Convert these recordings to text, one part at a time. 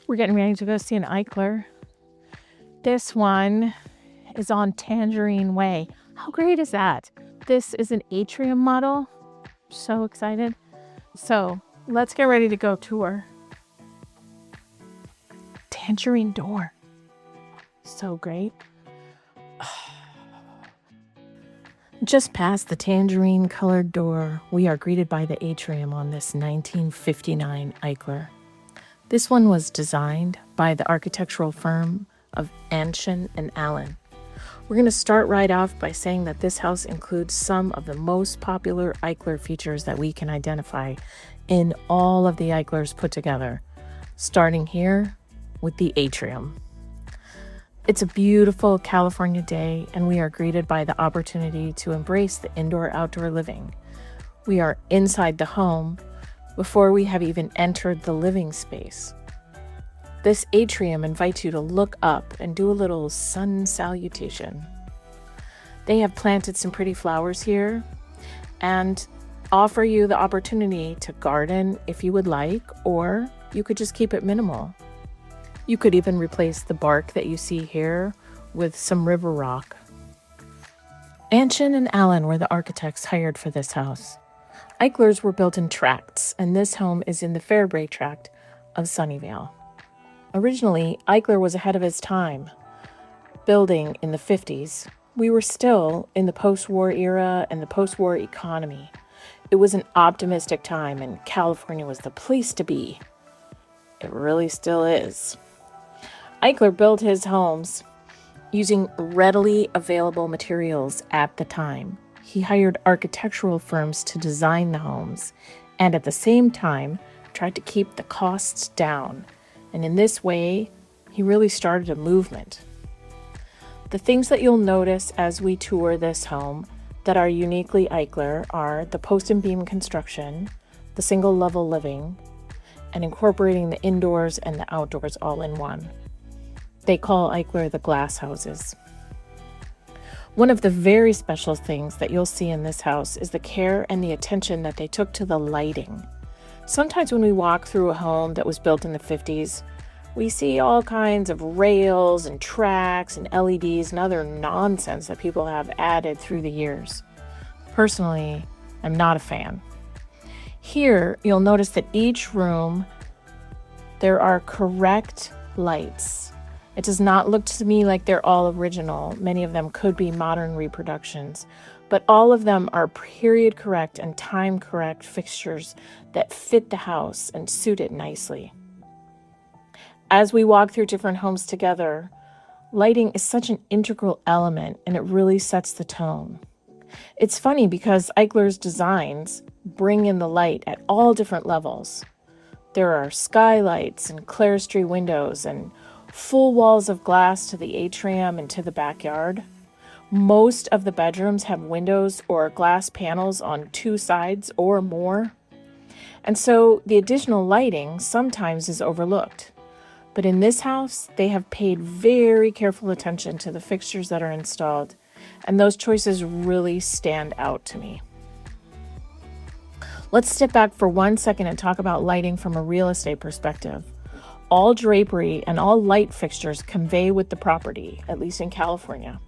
We're getting ready to go see an Eichler. This one is on Tangerine Way. How great is that? This is an Atrium model. So excited. So let's get ready to go tour. Tangerine door. So great. Just past the tangerine colored door, we are greeted by the atrium on this 1959 Eichler. This one was designed by the architectural firm of Anshen Allen. We're going to start right off by saying that this house includes some of the most popular Eichler features that we can identify in all of the Eichlers put together, starting here with the atrium. It's a beautiful California day, and we are greeted by the opportunity to embrace the indoor-outdoor living. We are inside the home before we have even entered the living space. This atrium invites you to look up and do a little sun salutation. They have planted some pretty flowers here and offer you the opportunity to garden if you would like, or you could just keep it minimal. You could even replace the bark that you see here with some river rock. Anshen and Allen were the architects hired for this house. Eichlers were built in tracts, and this home is in the Bray Tract of Sunnyvale. Originally, Eichler was ahead of his time. Building in the 50s, we were still in the post-war era and the post-war economy. It was an optimistic time, and California was the place to be. It really still is. Eichler built his homes using readily available materials at the time. He hired architectural firms to design the homes, and at the same time, tried to keep the costs down. And in this way, he really started a movement. The things that you'll notice as we tour this home that are uniquely Eichler are the post and beam construction, the single-level living, and incorporating the indoors and the outdoors all in one. They call Eichler the glass houses. One of the very special things that you'll see in this house is the care and the attention that they took to the lighting. Sometimes when we walk through a home that was built in the 50s, we see all kinds of rails and tracks and LEDs and other nonsense that people have added through the years. Personally, I'm not a fan. Here, you'll notice that each room, there are correct lights. It does not look to me like they're all original. Many of them could be modern reproductions, but all of them are period correct and time correct fixtures that fit the house and suit it nicely. As we walk through different homes together, lighting is such an integral element, and it really sets the tone. It's funny because Eichler's designs bring in the light at all different levels. There are skylights and clerestory windows and full walls of glass to the atrium and to the backyard. Most of the bedrooms have windows or glass panels on two sides or more. And so the additional lighting sometimes is overlooked. But in this house, they have paid very careful attention to the fixtures that are installed, and those choices really stand out to me. Let's step back for 1 second and talk about lighting from a real estate perspective. All drapery and all light fixtures convey with the property, at least in California.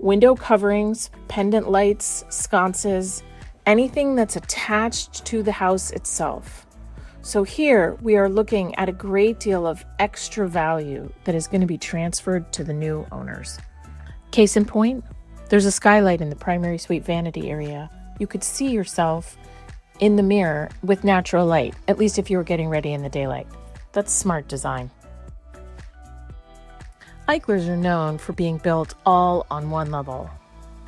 Window coverings, pendant lights, sconces, anything that's attached to the house itself. So here we are looking at a great deal of extra value that is going to be transferred to the new owners. Case in point, there's a skylight in the primary suite vanity area. You could see yourself in the mirror with natural light, at least if you were getting ready in the daylight. That's smart design. Eichlers are known for being built all on one level.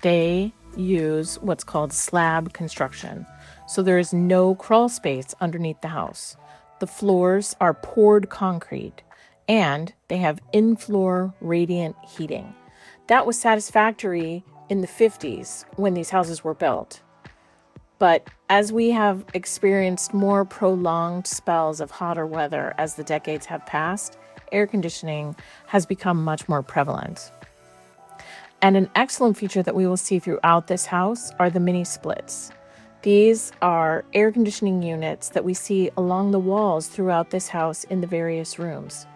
They use what's called slab construction, so there is no crawl space underneath the house. The floors are poured concrete, and they have in-floor radiant heating. That was satisfactory in the 50s when these houses were built. But as we have experienced more prolonged spells of hotter weather as the decades have passed, air conditioning has become much more prevalent. And an excellent feature that we will see throughout this house are the mini splits. These are air conditioning units that we see along the walls throughout this house in the various rooms.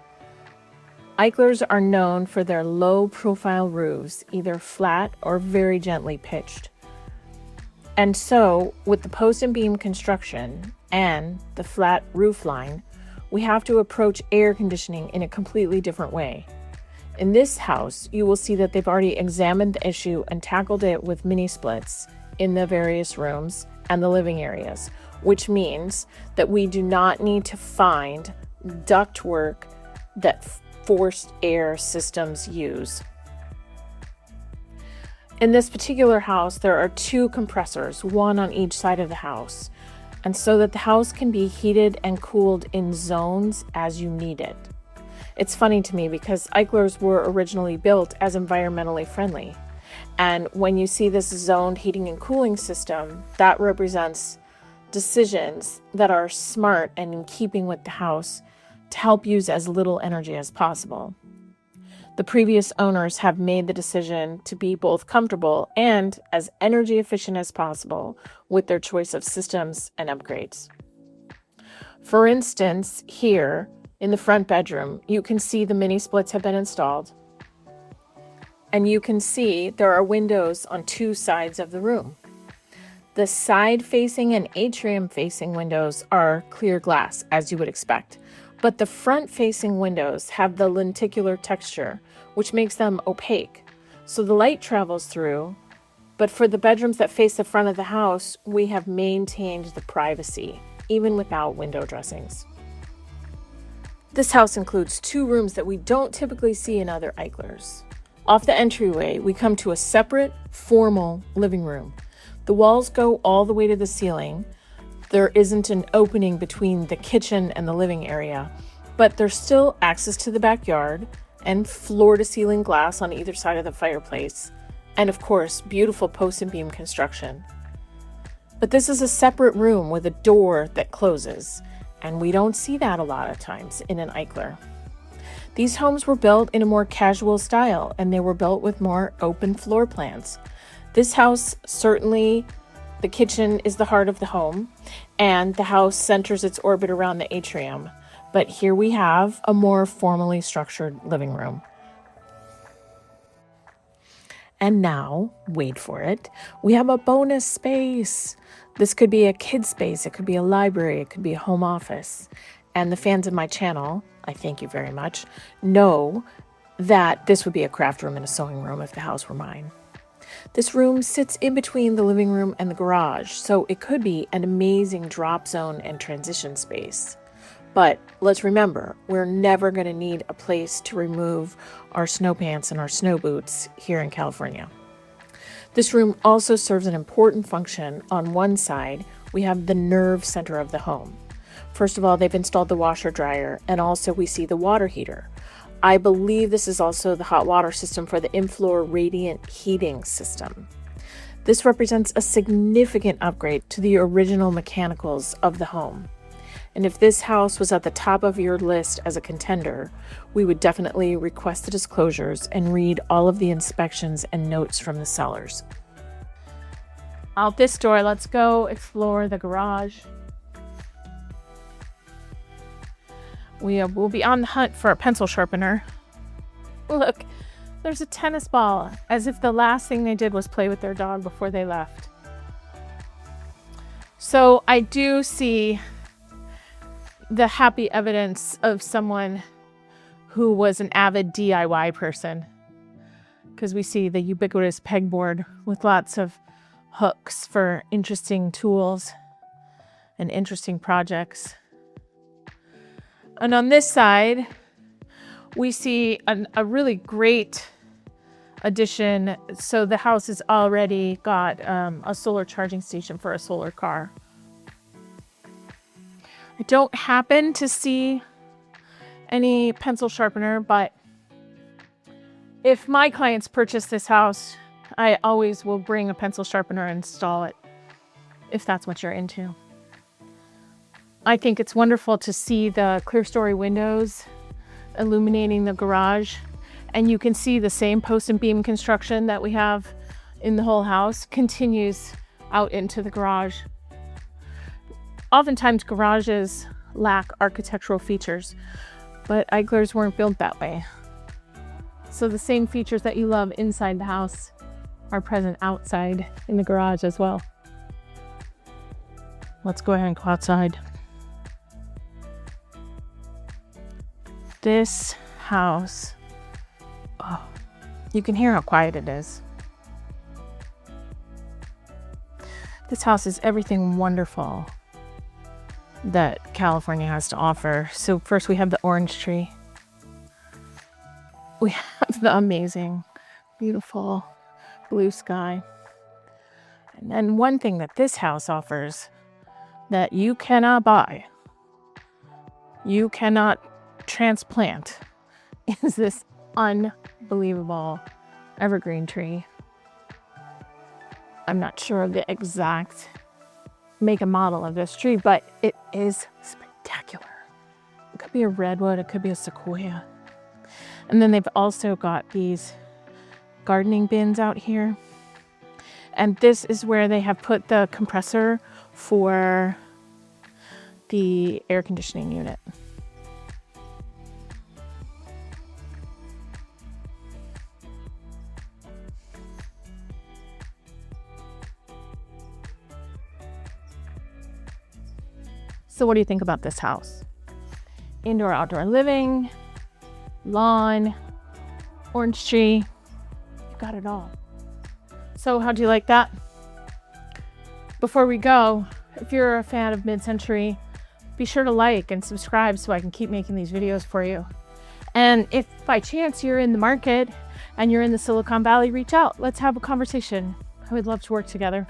Eichlers are known for their low-profile roofs, either flat or very gently pitched. And so, with the post and beam construction and the flat roof line, we have to approach air conditioning in a completely different way. In this house, you will see that they've already examined the issue and tackled it with mini splits in the various rooms and the living areas, which means that we do not need to find ductwork that forced air systems use. In this particular house, there are 2 compressors, one on each side of the house, and so that the house can be heated and cooled in zones as you need it. It's funny to me because Eichlers were originally built as environmentally friendly. And when you see this zoned heating and cooling system, that represents decisions that are smart and in keeping with the house to help use as little energy as possible. The previous owners have made the decision to be both comfortable and as energy efficient as possible with their choice of systems and upgrades. For instance, here in the front bedroom, you can see the mini splits have been installed. And you can see there are windows on 2 sides of the room. The side-facing and atrium-facing windows are clear glass, as you would expect. But the front-facing windows have the lenticular texture, which makes them opaque. So the light travels through, but for the bedrooms that face the front of the house, we have maintained the privacy, even without window dressings. This house includes 2 rooms that we don't typically see in other Eichlers. Off the entryway, we come to a separate, formal living room. The walls go all the way to the ceiling. There isn't an opening between the kitchen and the living area, but there's still access to the backyard and floor-to-ceiling glass on either side of the fireplace, and of course, beautiful post and beam construction. But this is a separate room with a door that closes, and we don't see that a lot of times in an Eichler. These homes were built in a more casual style, and they were built with more open floor plans. This house, certainly, the kitchen is the heart of the home, and the house centers its orbit around the atrium. But here we have a more formally structured living room. And now, wait for it, we have a bonus space. This could be a kid space, it could be a library, it could be a home office. And the fans of my channel, I thank you very much, know that this would be a craft room and a sewing room if the house were mine. This room sits in between the living room and the garage, so it could be an amazing drop zone and transition space. But let's remember, we're never going to need a place to remove our snow pants and our snow boots here in California. This room also serves an important function. On one side, we have the nerve center of the home. First of all, they've installed the washer dryer, and also we see the water heater. I believe this is also the hot water system for the in-floor radiant heating system. This represents a significant upgrade to the original mechanicals of the home. And if this house was at the top of your list as a contender, we would definitely request the disclosures and read all of the inspections and notes from the sellers. Out this door, let's go explore the garage. We will be on the hunt for a pencil sharpener. Look, there's a tennis ball, as if the last thing they did was play with their dog before they left. So I do see the happy evidence of someone who was an avid DIY person, because we see the ubiquitous pegboard with lots of hooks for interesting tools and interesting projects. And on this side, we see a really great addition. So the house has already got a solar charging station for a solar car. I don't happen to see any pencil sharpener, but if my clients purchase this house, I always will bring a pencil sharpener and install it, if that's what you're into. I think it's wonderful to see the clear story windows illuminating the garage, and you can see the same post and beam construction that we have in the whole house continues out into the garage. Oftentimes garages lack architectural features, but Eichlers weren't built that way. So the same features that you love inside the house are present outside in the garage as well. Let's go ahead and go outside. This house, oh, you can hear how quiet it is. This house is everything wonderful that California has to offer. So first we have the orange tree. We have the amazing, beautiful blue sky. And then one thing that this house offers that you cannot buy, you cannot transplant, is this unbelievable evergreen tree. I'm not sure of the exact make and model of this tree, but it is spectacular. It could be a redwood, it could be a sequoia. And then they've also got these gardening bins out here. And this is where they have put the compressor for the air conditioning unit. So what do you think about this house? Indoor, outdoor living, lawn, orange tree, you've got it all. So how'd you like that? Before we go, if you're a fan of mid-century, be sure to like and subscribe so I can keep making these videos for you. And if by chance you're in the market and you're in the Silicon Valley, reach out. Let's have a conversation. I would love to work together.